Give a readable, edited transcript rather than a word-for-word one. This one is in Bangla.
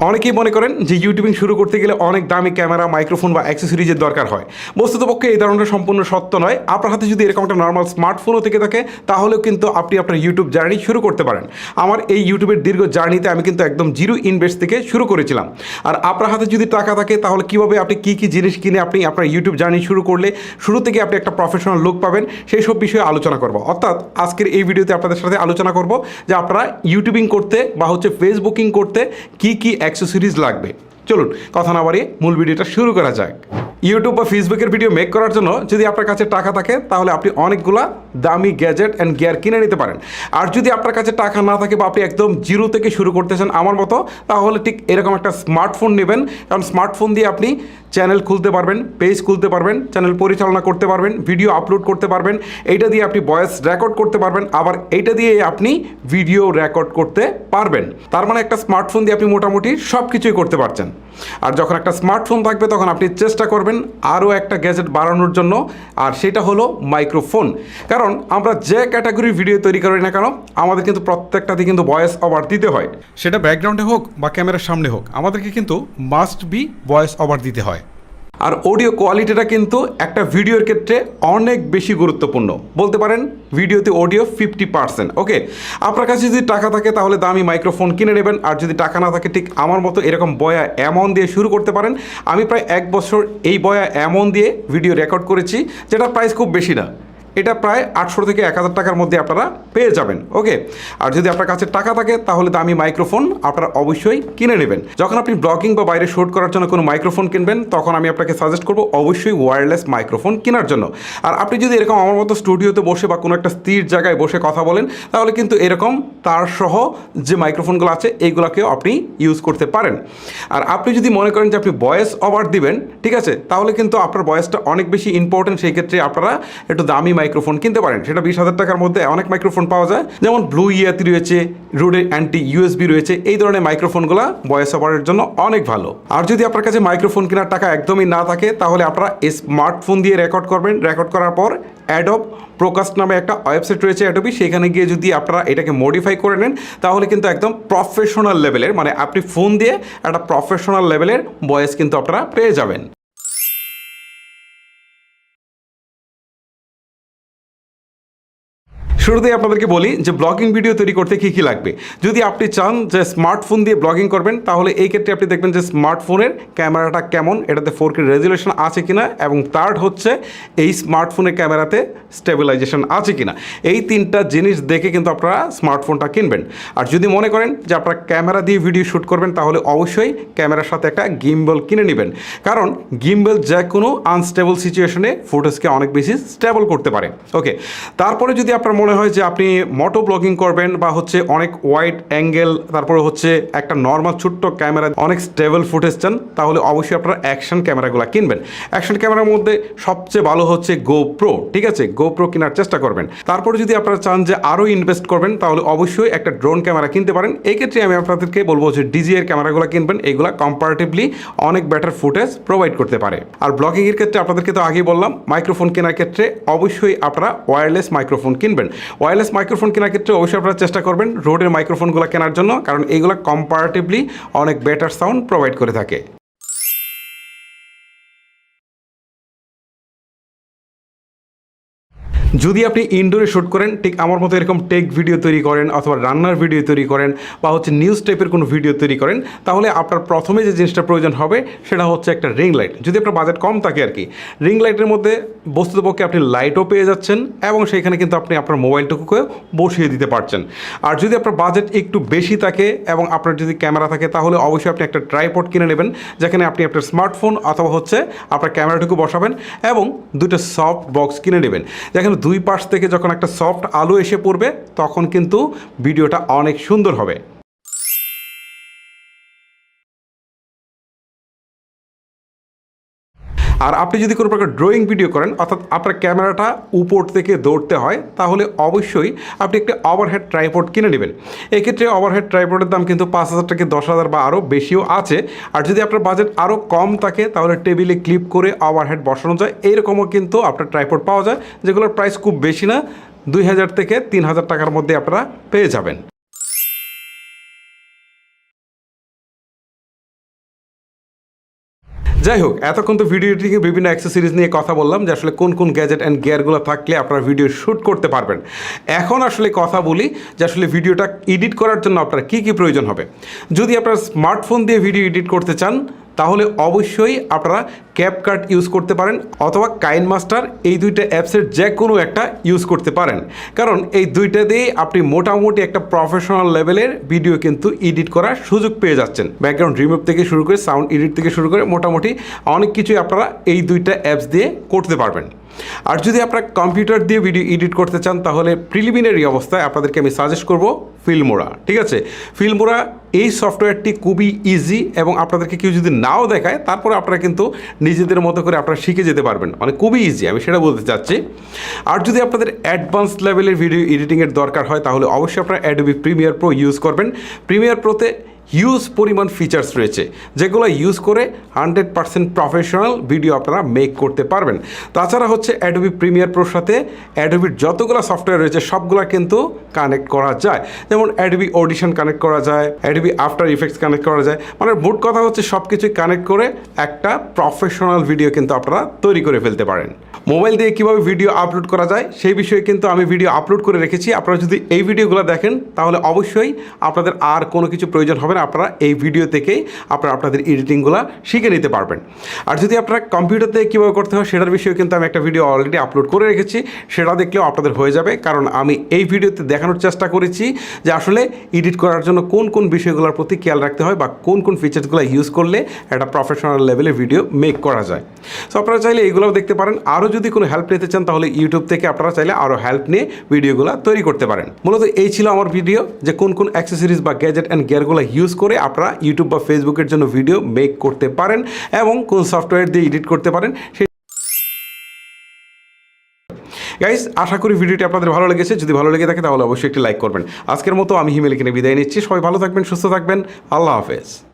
অনেকেই মনে করেন যে ইউটিউবিং শুরু করতে গেলে অনেক দামি ক্যামেরা, মাইক্রোফোন বা অ্যাক্সেসরিজের দরকার হয়। বস্তুতপক্ষে এই ধারণাটা সম্পূর্ণ সত্য নয়। আপনার হাতে যদি এরকম একটা নর্মাল স্মার্টফোনও থেকে থাকে তাহলেও কিন্তু আপনি আপনার ইউটিউব জার্নি শুরু করতে পারেন। আমার এই ইউটিউবের দীর্ঘ জার্নিতে আমি কিন্তু একদম জিরো ইনভেস্ট থেকে শুরু করেছিলাম। আর আপনার হাতে যদি টাকা থাকে তাহলে কীভাবে আপনি কী কী জিনিস কিনে আপনি আপনার ইউটিউব জার্নি শুরু করলে শুরু থেকে আপনি একটা প্রফেশনাল লুক পাবেন, সেই সব বিষয়ে আলোচনা করব। অর্থাৎ আজকের এই ভিডিওতে আপনাদের সাথে আলোচনা করব যে আপনারা ইউটিউবিং করতে বা ফেসবুকিং করতে কী কী অ্যাক্সেসরিজ লাগবে। চলুন কথা না বাড়িয়ে মূল ভিডিওটা শুরু করা যাক। ইউটিউব বা ফেসবুকের ভিডিও মেক করার জন্য যদি আপনার কাছে টাকা থাকে তাহলে আপনি অনেকগুলা দামি গ্যাজেট অ্যান্ড গিয়ার কিনে নিতে পারেন। আর যদি আপনার কাছে টাকা না থাকে বা আপনি একদম জিরো থেকে শুরু করতেছেন আমার মতো, তাহলে ঠিক এরকম একটা স্মার্টফোন নেবেন। কারণ স্মার্টফোন দিয়ে আপনি চ্যানেল খুলতে পারবেন, পেজ খুলতে পারবেন, চ্যানেল পরিচালনা করতে পারবেন, ভিডিও আপলোড করতে পারবেন, এইটা দিয়ে আপনি ভয়েস রেকর্ড করতে পারবেন, আবার এইটা দিয়ে আপনি ভিডিও রেকর্ড করতে পারবেন। তার মানে একটা স্মার্টফোন দিয়ে আপনি মোটামুটি সব কিছুই করতে পারছেন। আর যখন একটা স্মার্টফোন থাকবে তখন আপনি চেষ্টা করবেন আরও একটা গ্যাজেট বাড়ানোর জন্য, আর সেটা হলো মাইক্রোফোন। কারণ আমরা যে ক্যাটাগরির ভিডিও তৈরি করি না কেন, আমাদের কিন্তু প্রত্যেকটাতে কিন্তু ভয়েস ওভার দিতে হয়। সেটা ব্যাকগ্রাউন্ডে হোক বা ক্যামেরার সামনে হোক, আমাদেরকে কিন্তু মাস্ট বি ভয়েস ওভার দিতে হয়। আর অডিও কোয়ালিটিটা কিন্তু একটা ভিডিওর ক্ষেত্রে অনেক বেশি গুরুত্বপূর্ণ। বলতে পারেন ভিডিওতে অডিও 50%। ওকে, আপনার কাছে যদি টাকা থাকে তাহলে দামি মাইক্রোফোন কিনে নেবেন। আর যদি টাকা না থাকে ঠিক আমার মতো এরকম বয়া এমন দিয়ে শুরু করতে পারেন। আমি প্রায় 1 বছর এই বয়া এমন দিয়ে ভিডিও রেকর্ড করেছি, যেটার প্রাইস খুব বেশি না। এটা প্রায় 800 থেকে 1000 টাকার মধ্যে আপনারা পেয়ে যাবেন। ওকে, আর যদি আপনার কাছে টাকা থাকে তাহলে দামি মাইক্রোফোন আপনারা অবশ্যই কিনে নেবেন। যখন আপনি ব্লগিং বা বাইরে শ্যুট করার জন্য কোনো মাইক্রোফোন কিনবেন, তখন আমি আপনাকে সাজেস্ট করবো অবশ্যই ওয়্যারলেস মাইক্রোফোন কেনার জন্য। আর আপনি যদি এরকম আমার মতো স্টুডিওতে বসে বা কোনো একটা স্থির জায়গায় বসে কথা বলেন, তাহলে কিন্তু এরকম তার সহ যে মাইক্রোফোনগুলো আছে এইগুলোকেও আপনি ইউজ করতে পারেন। আর আপনি যদি মনে করেন যে আপনি ভয়েস ওভার দিবেন, ঠিক আছে, তাহলে কিন্তু আপনার ভয়েসটা অনেক বেশি ইম্পর্টেন্ট। সেই ক্ষেত্রে আপনারা একটু দামি মাইক্রোফোন কিনতে পারেন। সেটা 20,000 টাকার মধ্যে অনেক মাইক্রোফোন পাওয়া যায়, যেমন ব্লু ইয়াতি রয়েছে, রোডের অ্যান্টি ইউএসবি রয়েছে। এই ধরনের মাইক্রোফোনগুলো ভয়েস ওভারের জন্য অনেক ভালো। আর যদি আপনার কাছে মাইক্রোফোন কেনার টাকা একদমই না থাকে, তাহলে আপনারা স্মার্টফোন দিয়ে রেকর্ড করবেন। রেকর্ড করার পর অ্যাডোব প্রোকাস্ট নামে একটা ওয়েবসাইট রয়েছে অ্যাডোবি, সেখানে গিয়ে যদি আপনারা এটাকে মডিফাই করে নেন, তাহলে কিন্তু একদম প্রফেশনাল লেভেলের, মানে আপনি ফোন দিয়ে একটা প্রফেশনাল লেভেলের ভয়েস কিন্তু আপনারা পেয়ে যাবেন। শুরুতেই আপনাদেরকে বলি যে ব্লগিং ভিডিও তৈরি করতে কী কী লাগবে। যদি আপনি চান যে স্মার্টফোন দিয়ে ব্লগিং করবেন, তাহলে এই ক্ষেত্রে আপনি দেখবেন যে স্মার্টফোনের ক্যামেরাটা কেমন, এটাতে 4K রেজুলেশন আছে কিনা, এবং থার্ড হচ্ছে এই স্মার্টফোনের ক্যামেরাতে স্টেবিলাইজেশন আছে কিনা। এই 3টা জিনিস দেখে কিন্তু আপনারা স্মার্টফোনটা কিনবেন। আর যদি মনে করেন যে আপনারা ক্যামেরা দিয়ে ভিডিও শ্যুট করবেন, তাহলে অবশ্যই ক্যামেরার সাথে একটা গিম্বল কিনে নেবেন। কারণ গিম্বল যে কোনো আনস্টেবল সিচুয়েশনে ফুটেজকে অনেক বেশি স্টেবল করতে পারে। ওকে, তারপরে যদি আপনার মনে হয় যে আপনি মোটো ব্লগিং করবেন বা অনেক ওয়াইড অ্যাঙ্গেল, তারপরে একটা নর্মাল ছোট্ট ক্যামেরা, অনেক স্টেবল ফুটেজ চান, তাহলে অবশ্যই আপনারা অ্যাকশন ক্যামেরাগুলো কিনবেন। অ্যাকশন ক্যামেরার মধ্যে সবচেয়ে ভালো হচ্ছে গোপ্রো। ঠিক আছে, গোপ্রো কেনার চেষ্টা করবেন। তারপরে যদি আপনারা চান যে আরও ইনভেস্ট করবেন, তাহলে অবশ্যই একটা ড্রোন ক্যামেরা কিনতে পারেন। এই ক্ষেত্রে আমি আপনাদেরকে বলবো যে DJI ক্যামেরাগুলো কিনবেন। এইগুলো কম্পারেটিভলি অনেক বেটার ফুটেজ প্রোভাইড করতে পারে। আর ব্লগিংয়ের ক্ষেত্রে আপনাদেরকে তো আগেই বললাম, মাইক্রোফোন কেনার ক্ষেত্রে অবশ্যই আপনারা ওয়্যারলেস মাইক্রোফোন কিনবেন। ওয়্যারলেস মাইক্রোফোন কেনার ক্ষেত্রে অবশ্যই আপনারা চেষ্টা করবেন রোডের মাইক্রোফোনগুলো কেনার জন্য, কারণ এইগুলো কম্পারেটিভলি অনেক বেটার সাউন্ড প্রোভাইড করে থাকে। যদি আপনি ইনডোরে শ্যুট করেন, ঠিক আমার মতো এরকম টেক ভিডিও তৈরি করেন, অথবা রান্নার ভিডিও তৈরি করেন, বা নিউজ টাইপের কোনো ভিডিও তৈরি করেন, তাহলে আপনার প্রথমে যে জিনিসটা প্রয়োজন হবে সেটা হচ্ছে একটা রিং লাইট। যদি আপনার বাজেট কম থাকে আর কি, রিং লাইটের মধ্যে বস্তুতপক্ষে আপনি লাইটও পেয়ে যাচ্ছেন, এবং সেইখানে কিন্তু আপনি আপনার মোবাইলটুকুকে বসিয়ে দিতে পারছেন। আর যদি আপনার বাজেট একটু বেশি থাকে এবং আপনার যদি ক্যামেরা থাকে, তাহলে অবশ্যই আপনি একটা ট্রাইপড কিনে নেবেন, যেখানে আপনি আপনার স্মার্টফোন অথবা আপনার ক্যামেরাটুকু বসাবেন, এবং 2টা সফট বক্স কিনে নেবেন, যেখানে 2 পাশ থেকে যখন একটা সফট আলো এসে পড়বে, তখন কিন্তু ভিডিওটা অনেক সুন্দর হবে। আর আপনি যদি কোনো প্রকার ড্রয়িং ভিডিও করেন, অর্থাৎ আপনার ক্যামেরাটা উপর থেকে ধরতে হয়, তাহলে অবশ্যই আপনি একটা ওভারহেড ট্রাইপড কিনে নেবেন। এক্ষেত্রে ওভারহেড ট্রাইপডের দাম কিন্তু 5,000 থেকে 10,000 বা আরও বেশিও আছে। আর যদি আপনার বাজেট আরও কম থাকে, তাহলে টেবিলে ক্লিপ করে ওভারহেড বসানো যায়। এইরকমও কিন্তু আপনার ট্রাইপড পাওয়া যায়, যেগুলোর প্রাইস খুব বেশি না, 2,000 থেকে 3,000 টাকার মধ্যে আপনারা পেয়ে যাবেন। যাই হোক, এতক্ষণ তো ভিডিও এডিটিংয়ে বিভিন্ন অ্যাক্সেসরিজ নিয়ে কথা বললাম যে আসলে কোন কোন গ্যাজেট অ্যান্ড গিয়ারগুলো থাকলে আপনারা ভিডিও শ্যুট করতে পারবেন। এখন আসলে কথা বলি যে আসলে ভিডিওটা এডিট করার জন্য আপনার কী কী প্রয়োজন হবে। যদি আপনারা স্মার্টফোন দিয়ে ভিডিও এডিট করতে চান তাহলে অবশ্যই আপনারা ক্যাপকাট ইউজ করতে পারেন অথবা কাইনমাস্টার, এই দুইটা অ্যাপসের যে কোনো একটা ইউজ করতে পারেন, কারণ এই দুইটা দিয়েই আপনি মোটামুটি একটা প্রফেশনাল লেভেলের ভিডিও কিন্তু এডিট করার সুযোগ পেয়ে যাচ্ছেন। ব্যাকগ্রাউন্ড রিমুভ থেকে শুরু করে সাউন্ড এডিট থেকে শুরু করে মোটামুটি অনেক কিছুই আপনারা এই দুইটা অ্যাপস দিয়ে করতে পারবেন। আর যদি আপনারা কম্পিউটার দিয়ে ভিডিও এডিট করতে চান তাহলে প্রিলিমিনারি অবস্থায় আপনাদেরকে আমি সাজেস্ট করব ফিল্মোরা। ঠিক আছে, ফিল্মোরা এই সফটওয়্যারটি খুবই ইজি এবং আপনাদেরকে কেউ যদি নাও দেখায় তারপরে আপনারা কিন্তু নিজেদের মতো করে আপনারা শিখে যেতে পারবেন, মানে খুবই ইজি, আমি সেটা বলতে চাচ্ছি। আর যদি আপনাদের অ্যাডভান্স লেভেলের ভিডিও এডিটিংয়ের দরকার হয় তাহলে অবশ্যই আপনারা অ্যাডোবি প্রিমিয়ার প্রো ইউজ করবেন। প্রিমিয়ার প্রোতে হিউজ পরিমাণ ফিচার্স রয়েছে যেগুলো ইউজ করে 100% প্রফেশনাল ভিডিও আপনারা মেক করতে পারবেন। তাছাড়া হচ্ছে অ্যাডোবি প্রিমিয়ার প্রোর সাথে অ্যাডোবির যতগুলো সফটওয়্যার রয়েছে সবগুলো কিন্তু কানেক্ট করা যায়, যেমন অ্যাডোবি অডিশন কানেক্ট করা যায়, অ্যাডোবি আফটার ইফেক্টস কানেক্ট করা যায়। মানে মোট কথা হচ্ছে সব কিছুই কানেক্ট করে একটা প্রফেশনাল ভিডিও কিন্তু আপনারা তৈরি করে ফেলতে পারেন। মোবাইল দিয়ে কীভাবে ভিডিও আপলোড করা যায় সেই বিষয়ে কিন্তু আমি ভিডিও আপলোড করে রেখেছি। আপনারা যদি এই ভিডিওগুলো দেখেন তাহলে অবশ্যই আপনাদের আর কোনো কিছু প্রয়োজন হবে না, আপনারা এই ভিডিও থেকেই আপনারা আপনাদের এডিটিংগুলো শিখে নিতে পারবেন। আর যদি আপনারা কম্পিউটার থেকে কীভাবে করতে হয় সেটার বিষয়ে কিন্তু আমি একটা ভিডিও অলরেডি আপলোড করে রেখেছি, সেটা দেখলেও আপনাদের হয়ে যাবে, কারণ আমি এই ভিডিওতে দেখানোর চেষ্টা করেছি যে আসলে এডিট করার জন্য কোন কোন বিষয়গুলোর প্রতি খেয়াল রাখতে হয় বা কোন কোন ফিচার্সগুলো ইউজ করলে একটা প্রফেশনাল লেভেলের ভিডিও মেক করা যায়। সো আপনারা চাইলে এইগুলোও দেখতে পারেন। আরও যদি কোনো হেল্প নিতে চান তাহলে ইউটিউব থেকে আপনারা চাইলে আরও হেল্প নিয়ে ভিডিওগুলো তৈরি করতে পারেন। মূলত এই ছিল আমার ভিডিও যে কোন কোন অ্যাক্সেসরিজ বা গ্যাজেট অ্যান্ড গিয়ারগুলো ইউজ করে আপনারা ইউটিউব বা ফেসবুকের জন্য ভিডিও মেক করতে পারেন এবং কোন সফটওয়্যার দিয়ে এডিট করতে পারেন। গাইস, আশা করি ভিডিওটি আপনাদের ভালো লেগেছে। যদি ভালো লেগে থাকে তাহলে অবশ্যই একটি লাইক করবেন। আজকের মতো আমি হিমেল এখানে বিদায় নিচ্ছি। সবাই ভালো থাকবেন, সুস্থ থাকবেন। আল্লাহ হাফেজ।